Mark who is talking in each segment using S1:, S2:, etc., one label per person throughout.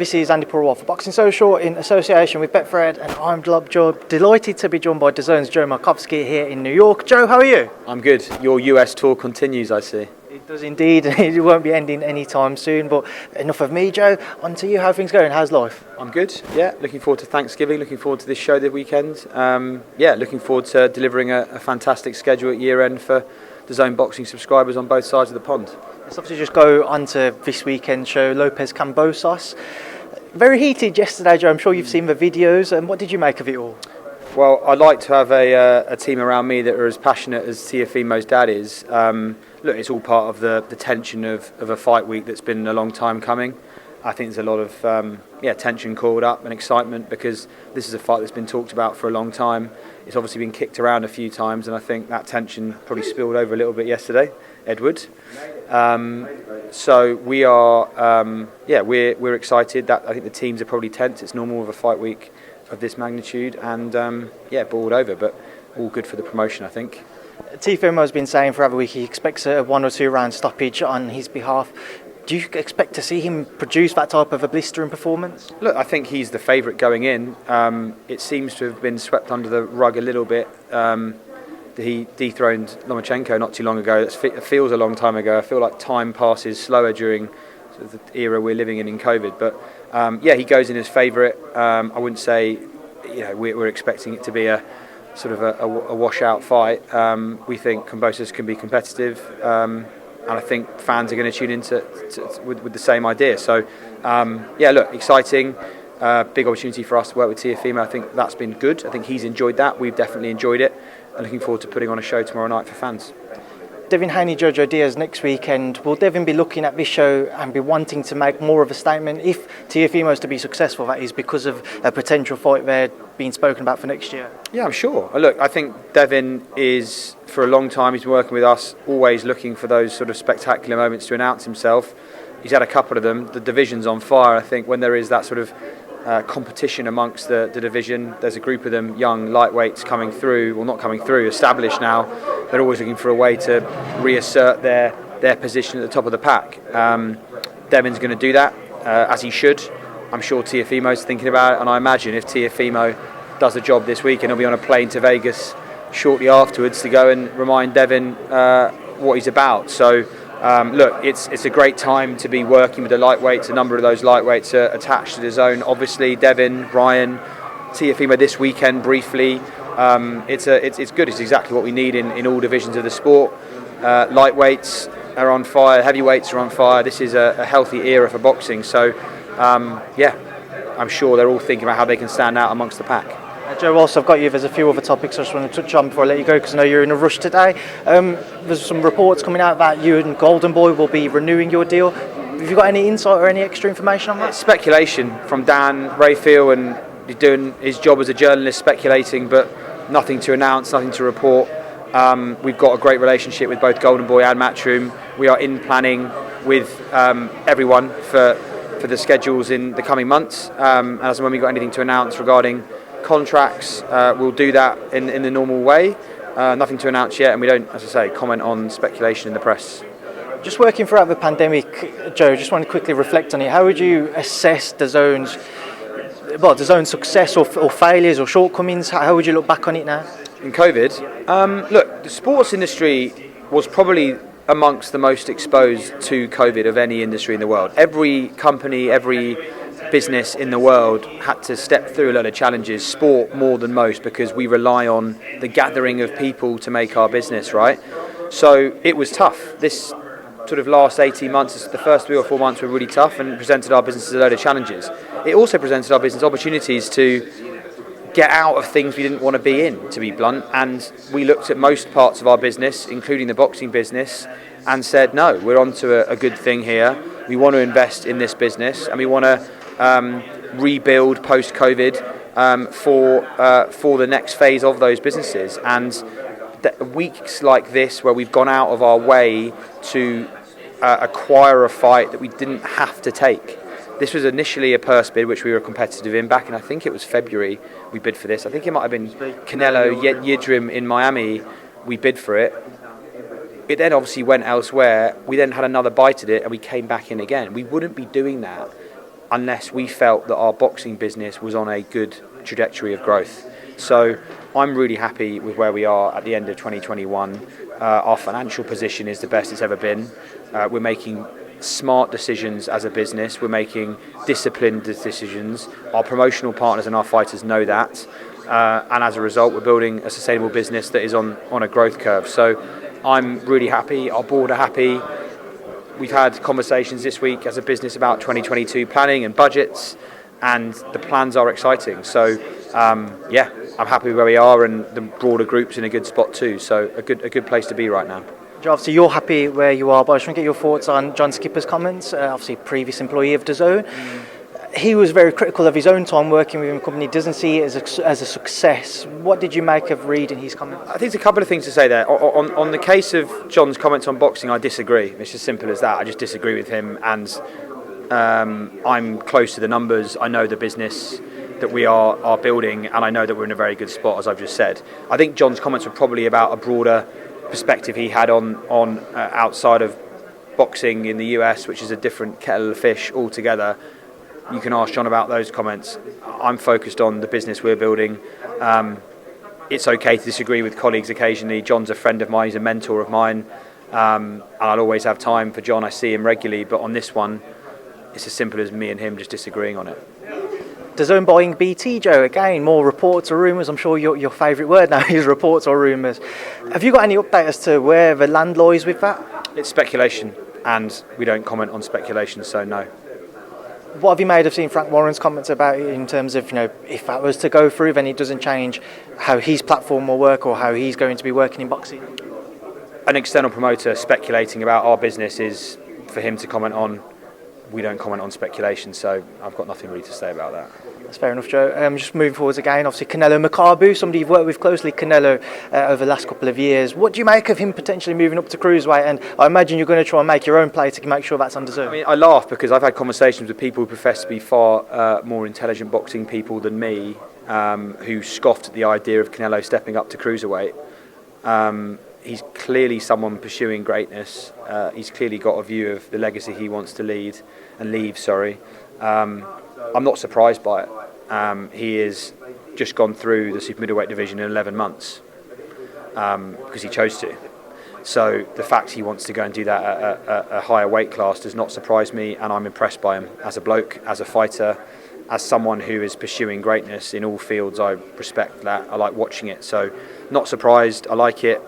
S1: This is Andi Purewal for Boxing Social in association with Betfred, and I'm delighted to be joined by DAZN's Joe Markowski here in New York. Joe, how are you?
S2: I'm good. Your US tour continues, I see.
S1: It does indeed. It won't be ending anytime soon, but enough of me, Joe. On to you. How are things going? How's life?
S2: I'm good, yeah. Looking forward to Thanksgiving, looking forward to this show this weekend. Looking forward to delivering a fantastic schedule at year end for DAZN boxing subscribers on both sides of the pond.
S1: Let's obviously just go on to this weekend show, Lopez-Kambosos. Very heated yesterday, Joe. I'm sure you've seen the videos. And what did you make of it all?
S2: Well, I'd like to have a team around me that are as passionate as Teofimo's dad is. Look, it's all part of the tension of a fight week that's been a long time coming. I think there's a lot of tension called up and excitement because this is a fight that's been talked about for a long time. It's obviously been kicked around a few times, and I think that tension probably spilled over a little bit yesterday, Edward. So we are, we're excited. That I think the teams are probably tense. It's normal with a fight week of this magnitude, and boiled over, but all good for the promotion, I think.
S1: Teofimo has been saying for every week he expects a 1 or 2 round stoppage on his behalf. Do you expect to see him produce that type of a blistering performance? Look,
S2: I think he's the favourite going in. It seems to have been swept under the rug a little bit. He dethroned Lomachenko not too long ago. It feels a long time ago. I feel like time passes slower during sort of the era we're living in COVID. But he goes in as favourite. I wouldn't say we're expecting it to be a sort of a washout fight. We think Kambosos can be competitive. And I think fans are going to tune in with the same idea. So, exciting, big opportunity for us to work with Teofimo. I think that's been good. I think he's enjoyed that. We've definitely enjoyed it. And looking forward to putting on a show tomorrow night for fans.
S1: Devin Haney, Jojo Diaz next weekend. Will Devin be looking at this show and be wanting to make more of a statement if Teofimo is to be successful, that is, because of a potential fight there being spoken about for next year?
S2: Yeah, I'm sure. Look, I think Devin is, for a long time, he's been working with us, always looking for those sort of spectacular moments to announce himself. He's had a couple of them. The division's on fire. I think when there is that sort of competition amongst the division, there's a group of them, young lightweights coming through, well, not coming through, established now. They're always looking for a way to reassert their position at the top of the pack. Devin's going to do that, as he should. I'm sure Teofimo's thinking about it, and I imagine if Teofimo does a job this week, and he'll be on a plane to Vegas shortly afterwards to go and remind Devin what he's about. So look, it's a great time to be working with the lightweights. A number of those lightweights are attached to the zone. Obviously, Devin, Ryan, Teofimo this weekend briefly. It's good. It's exactly what we need in all divisions of the sport. Lightweights are on fire. Heavyweights are on fire. This is a healthy era for boxing. So, I'm sure they're all thinking about how they can stand out amongst the pack.
S1: Joe, whilst I've got you, there's a few other topics I just want to touch on before I let you go, because I know you're in a rush today. There's some reports coming out that you and Golden Boy will be renewing your deal. Have you got any insight or any extra information on that?
S2: It's speculation from Dan Rayfield, and he's doing his job as a journalist, speculating, but nothing to announce, nothing to report. We've got a great relationship with both Golden Boy and Matchroom. We are in planning with everyone for the schedules in the coming months. As and when we've got anything to announce regarding contracts, we'll do that in the normal way. Nothing to announce yet, and we don't, as I say, comment on speculation in the press.
S1: Just working throughout the pandemic, Joe, just want to quickly reflect on it. How would you assess DAZN's success or failures or shortcomings? How would you look back on it now?
S2: In COVID? Look, the sports industry was probably amongst the most exposed to COVID of any industry in the world. Every company, every business in the world had to step through a lot of challenges, sport more than most, because we rely on the gathering of people to make our business, right? So it was tough. This sort of last 18 months, the first 3 or 4 months were really tough and presented our businesses a load of challenges. It also presented our business opportunities to get out of things we didn't want to be in, to be blunt, and we looked at most parts of our business, including the boxing business, and said, no, we're onto a good thing here. We want to invest in this business, and we want to rebuild post-COVID for the next phase of those businesses. And weeks like this, where we've gone out of our way to acquire a fight that we didn't have to take. This was initially a purse bid, which we were competitive in back in, I think it was February we bid for this. I think it might have been Canelo Yildirim in Miami. We bid for it. It then obviously went elsewhere. We then had another bite at it, and we came back in again. We wouldn't be doing that unless we felt that our boxing business was on a good trajectory of growth. So I'm really happy with where we are at the end of 2021. Our financial position is the best it's ever been. We're making smart decisions as a business. We're making disciplined decisions. Our promotional partners and our fighters know that. And as a result, we're building a sustainable business that is on a growth curve. So I'm really happy. Our board are happy. We've had conversations this week as a business about 2022 planning and budgets, and the plans are exciting. So yeah, I'm happy with where we are, and the broader group's in a good spot too. So a good place to be right now.
S1: Obviously, you're happy where you are, but I just want to get your thoughts on John Skipper's comments. Obviously, previous employee of DAZN. He was very critical of his own time working with a company, doesn't see it as a success. What did you make of reading his comments?
S2: I think there's a couple of things to say there. On the case of John's comments on boxing, I disagree. It's as simple as that. I just disagree with him, and I'm close to the numbers. I know the business that we are building, and I know that we're in a very good spot, as I've just said. I think John's comments were probably about a broader perspective he had on outside of boxing in the US, which is a different kettle of fish altogether. You can ask John about those comments. I'm focused on the business we're building. It's okay to disagree with colleagues occasionally. John's a friend of mine, he's a mentor of mine, and I'll always have time for John. I see him regularly, but on this one, it's as simple as me and him just disagreeing on it.
S1: DAZN buying BT, Joe. Again, more reports or rumours. I'm sure your favourite word now is reports or rumours. Have you got any update as to where the land lies with that?
S2: It's speculation, and we don't comment on speculation, so no.
S1: What have you made of seeing Frank Warren's comments about it in terms of, if that was to go through, then it doesn't change how his platform will work or how he's going to be working in boxing?
S2: An external promoter speculating about our business is for him to comment on. We don't comment on speculation, so I've got nothing really to say about that.
S1: That's fair enough, Joe. Just moving forwards again, obviously Canelo Makabu, somebody you've worked with closely, Canelo, over the last couple of years. What do you make of him potentially moving up to cruiserweight? And I imagine you're going to try and make your own play to make sure that's undeserved.
S2: I mean, I laugh because I've had conversations with people who profess to be far more intelligent boxing people than me, who scoffed at the idea of Canelo stepping up to cruiserweight. He's clearly someone pursuing greatness. He's clearly got a view of the legacy he wants to leave. I'm not surprised by it. He has just gone through the super middleweight division in 11 months because he chose to. So the fact he wants to go and do that at a higher weight class does not surprise me, and I'm impressed by him as a bloke, as a fighter, as someone who is pursuing greatness in all fields. I respect that. I like watching it. So not surprised. I like it.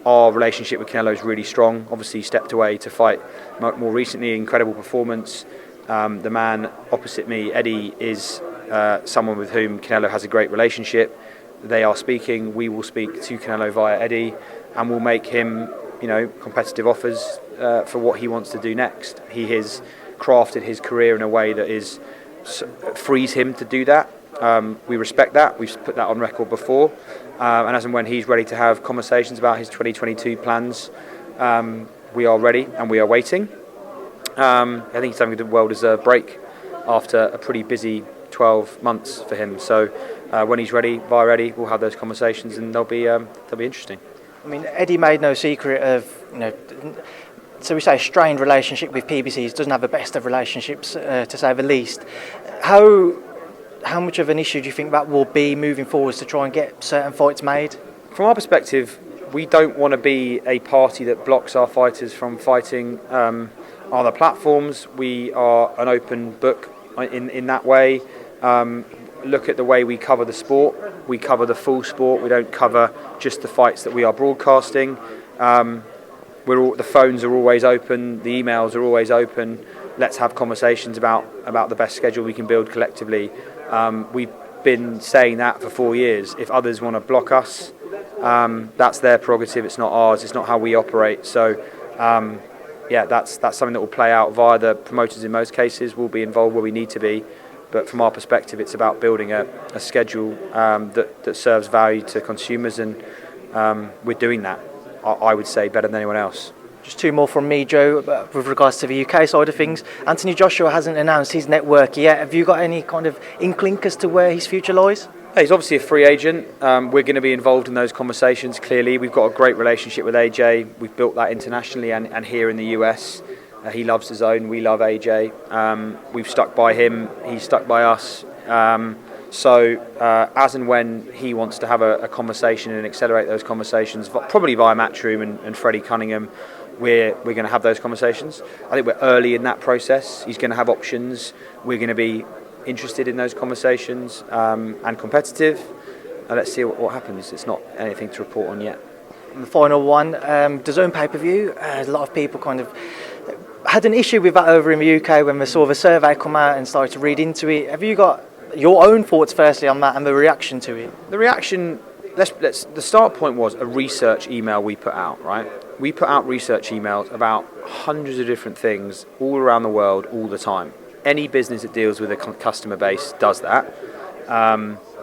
S2: Our relationship with Canelo is really strong. Obviously, he stepped away to fight more recently. Incredible performance. The man opposite me, Eddie, is someone with whom Canelo has a great relationship. They are speaking. We will speak to Canelo via Eddie, and we'll make him, competitive offers for what he wants to do next. He has crafted his career in a way that frees him to do that. We respect that. We've put that on record before. And as and when he's ready to have conversations about his 2022 plans, we are ready and we are waiting. I think he's having a well-deserved break after a pretty busy 12 months for him. So when he's ready, via Eddie, we'll have those conversations, and they'll be interesting.
S1: I mean, Eddie made no secret of, so we say a strained relationship with PBCs, doesn't have the best of relationships, to say the least. How much of an issue do you think that will be moving forwards to try and get certain fights made?
S2: From our perspective, we don't want to be a party that blocks our fighters from fighting other platforms. We are an open book in that way. Look at the way we cover the sport. We cover the full sport. We don't cover just the fights that we are broadcasting. The phones are always open. The emails are always open. Let's have conversations about the best schedule we can build collectively. We've been saying that for 4 years. If others want to block us, that's their prerogative. It's not ours. It's not how we operate. So, that's something that will play out via the promoters in most cases. We'll be involved where we need to be. But from our perspective, it's about building a schedule that serves value to consumers, and we're doing that, I would say, better than anyone else.
S1: Just two more from me, Joe, with regards to the UK side of things. Anthony Joshua hasn't announced his network yet. Have you got any kind of inkling as to where his future lies?
S2: He's obviously a free agent. We're going to be involved in those conversations, clearly. We've got a great relationship with AJ. We've built that internationally and here in the US. He loves DAZN, we love AJ. We've stuck by him, he's stuck by us. So as and when he wants to have a conversation and accelerate those conversations, probably via Matchroom and Freddie Cunningham, we're going to have those conversations. I think we're early in that process. He's going to have options. We're going to be interested in those conversations and competitive. Let's see what happens. It's not anything to report on yet.
S1: And the final one, DAZN pay-per-view. A lot of people kind of had an issue with that over in the UK when they saw the survey come out and started to read into it. Have you got your own thoughts firstly on that and the reaction to it?
S2: The reaction, the start point was a research email we put out, right? We put out research emails about hundreds of different things all around the world all the time. Any business that deals with a customer base does that.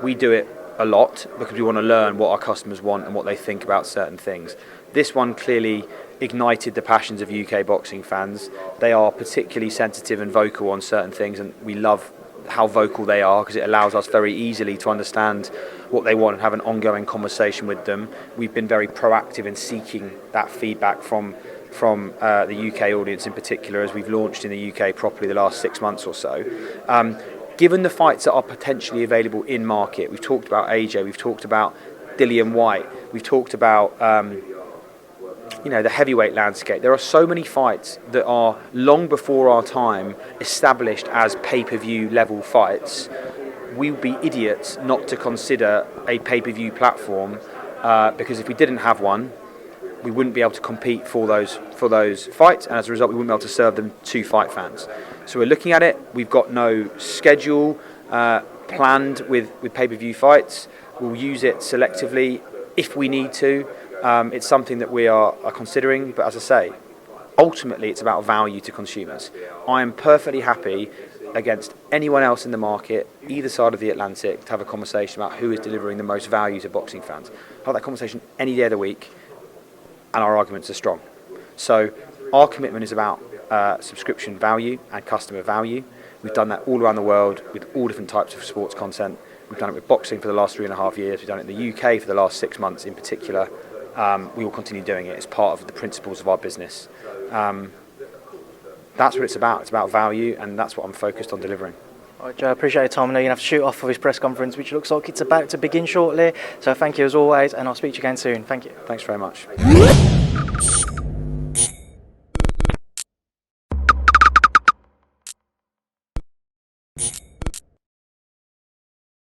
S2: We do it a lot because we want to learn what our customers want and what they think about certain things. This one clearly ignited the passions of UK boxing fans. They are particularly sensitive and vocal on certain things, and we love how vocal they are because it allows us very easily to understand what they want and have an ongoing conversation with them. We've been very proactive in seeking that feedback from the UK audience in particular as we've launched in the UK properly the last 6 months or so. Given the fights that are potentially available in market, we've talked about AJ, we've talked about Dillian White, we've talked about the heavyweight landscape. There are so many fights that are long before our time established as pay-per-view level fights. We would be idiots not to consider a pay-per-view platform because if we didn't have one, we wouldn't be able to compete for those fights, and as a result, we wouldn't be able to serve them to fight fans. So we're looking at it. We've got no schedule planned with pay-per-view fights. We'll use it selectively if we need to. It's something that we are considering, but as I say, ultimately it's about value to consumers. I am perfectly happy against anyone else in the market, either side of the Atlantic, to have a conversation about who is delivering the most value to boxing fans. I'll have that conversation any day of the week, and our arguments are strong. So our commitment is about subscription value and customer value. We've done that all around the world with all different types of sports content. We've done it with boxing for the last 3.5 years. We've done it in the UK for the last 6 months in particular. We will continue doing it. It's part of the principles of our business. That's what it's about. It's about value, and that's what I'm focused on delivering.
S1: All right, Joe, I appreciate your time. I know you're going to have to shoot off for this press conference, which looks like it's about to begin shortly. So thank you as always, and I'll speak to you again soon. Thank you.
S2: Thanks very much.